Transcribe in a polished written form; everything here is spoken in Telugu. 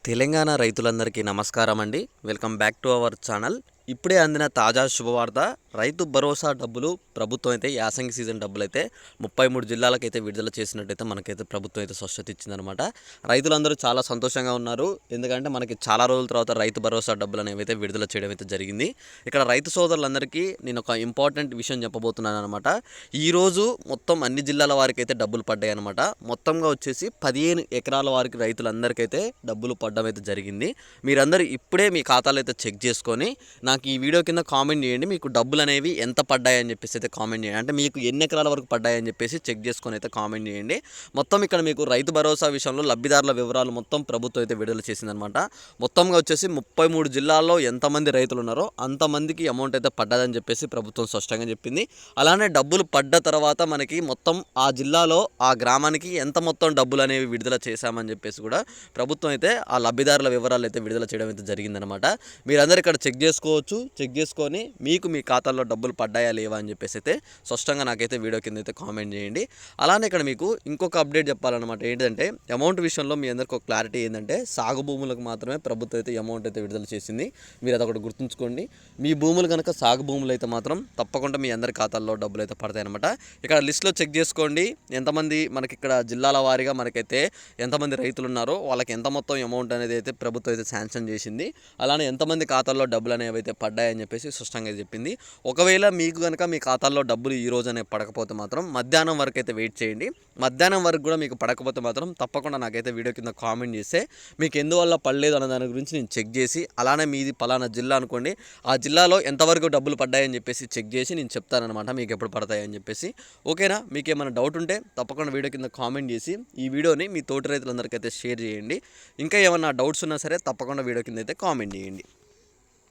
తెలంగాణ రైతులందరికీ నమస్కారం అండి. Welcome back to our channel. ఇప్పుడే అందిన తాజా శుభవార్త, రైతు భరోసా డబ్బులు ప్రభుత్వం అయితే యాసంగి సీజన్ డబ్బులు అయితే 33 జిల్లాలకైతే విడుదల చేసినట్టయితే మనకైతే ప్రభుత్వం అయితే స్పష్టత ఇచ్చిందనమాట. రైతులందరూ చాలా సంతోషంగా ఉన్నారు. ఎందుకంటే మనకి చాలా రోజుల తర్వాత రైతు భరోసా డబ్బులు అనేవి అయితే విడుదల చేయడం అయితే జరిగింది. ఇక్కడ రైతు సోదరులందరికీ నేను ఒక ఇంపార్టెంట్ విషయం చెప్పబోతున్నాను అనమాట. ఈరోజు మొత్తం అన్ని జిల్లాల వారికి అయితే డబ్బులు పడ్డాయి అనమాట. మొత్తంగా వచ్చేసి 15 ఎకరాల వారికి రైతులందరికైతే డబ్బులు పడడం అయితే జరిగింది. మీరందరూ ఇప్పుడే మీ ఖాతాలు అయితే చెక్ చేసుకొని నాకు ఈ వీడియో కింద కామెంట్ చేయండి. మీకు డబ్బులు అనేవి ఎంత పడ్డాయని చెప్పేసి అయితే కామెంట్ చేయండి. అంటే మీకు ఎన్ని ఎకరాల వరకు పడ్డాయని చెప్పేసి చెక్ చేసుకొని అయితే కామెంట్ చేయండి. మొత్తం ఇక్కడ మీకు రైతు భరోసా విషయంలో లబ్ధిదారుల వివరాలు మొత్తం ప్రభుత్వం అయితే విడుదల చేసిందనమాట. మొత్తంగా వచ్చేసి 33 జిల్లాల్లో ఎంతమంది రైతులు ఉన్నారో అంతమందికి అమౌంట్ అయితే పడ్డదని చెప్పేసి ప్రభుత్వం స్పష్టంగా చెప్పింది. అలానే డబ్బులు పడ్డ తర్వాత మనకి మొత్తం ఆ జిల్లాలో ఆ గ్రామానికి ఎంత మొత్తం డబ్బులు అనేవి విడుదల చేశామని చెప్పేసి కూడా ప్రభుత్వం అయితే ఆ లబ్ధిదారుల వివరాలు అయితే విడుదల చేయడం అయితే జరిగిందనమాట. మీరందరూ ఇక్కడ చెక్ చేసుకోవచ్చు. చెక్ చేసుకొని మీకు మీ ఖాతాల్లో డబ్బులు పడ్డాయా లేవా అని చెప్పేసి అయితే స్పష్టంగా నాకైతే వీడియో కింద అయితే కామెంట్ చేయండి. అలానే ఇక్కడ మీకు ఇంకొక అప్డేట్ చెప్పాలన్నమాట. ఏంటంటే అమౌంట్ విషయంలో మీ అందరికీ ఒక క్లారిటీ ఏంటంటే సాగు భూములకు మాత్రమే ప్రభుత్వం అయితే అమౌంట్ అయితే విడుదల చేసింది. మీరు అదొకటి గుర్తుంచుకోండి. మీ భూములు కనుక సాగు భూములు అయితే మాత్రం తప్పకుండా మీ అందరి ఖాతాల్లో డబ్బులు అయితే పడతాయి అనమాట. ఇక్కడ లిస్ట్లో చెక్ చేసుకోండి. ఎంతమంది మనకి ఇక్కడ జిల్లాల వారీగా మనకైతే ఎంతమంది రైతులు ఉన్నారో వాళ్ళకి ఎంత మొత్తం అమౌంట్ అనేది అయితే ప్రభుత్వం అయితే శాంక్షన్ చేసింది. అలానే ఎంతమంది ఖాతాల్లో డబ్బులు అనేవి అయితే పడ్డాయని చెప్పేసి స్పష్టంగా చెప్పింది. ఒకవేళ మీకు కనుక మీ ఖాతాల్లో డబ్బులు ఈ రోజు అనేవి పడకపోతే మాత్రం మధ్యాహ్నం వరకు అయితే వెయిట్ చేయండి. మధ్యాహ్నం వరకు కూడా మీకు పడకపోతే మాత్రం తప్పకుండా నాకైతే వీడియో కింద కామెంట్ చేస్తే మీకు ఎందువల్ల పడలేదు అన్న దాని గురించి నేను చెక్ చేసి, అలానే మీది పలానా జిల్లా అనుకోండి, ఆ జిల్లాలో ఎంతవరకు డబ్బులు పడ్డాయని చెప్పేసి చెక్ చేసి నేను చెప్తానమాట మీకు ఎప్పుడు పడతాయని చెప్పేసి. ఓకేనా? మీకు ఏమైనా డౌట్ ఉంటే తప్పకుండా వీడియో కింద కామెంట్ చేసి ఈ వీడియోని మీ తోటి రైతులందరికీ అయితే షేర్ చేయండి. ఇంకా ఏమైనా డౌట్స్ ఉన్నా సరే తప్పకుండా వీడియో కింద అయితే కామెంట్ చేయండి.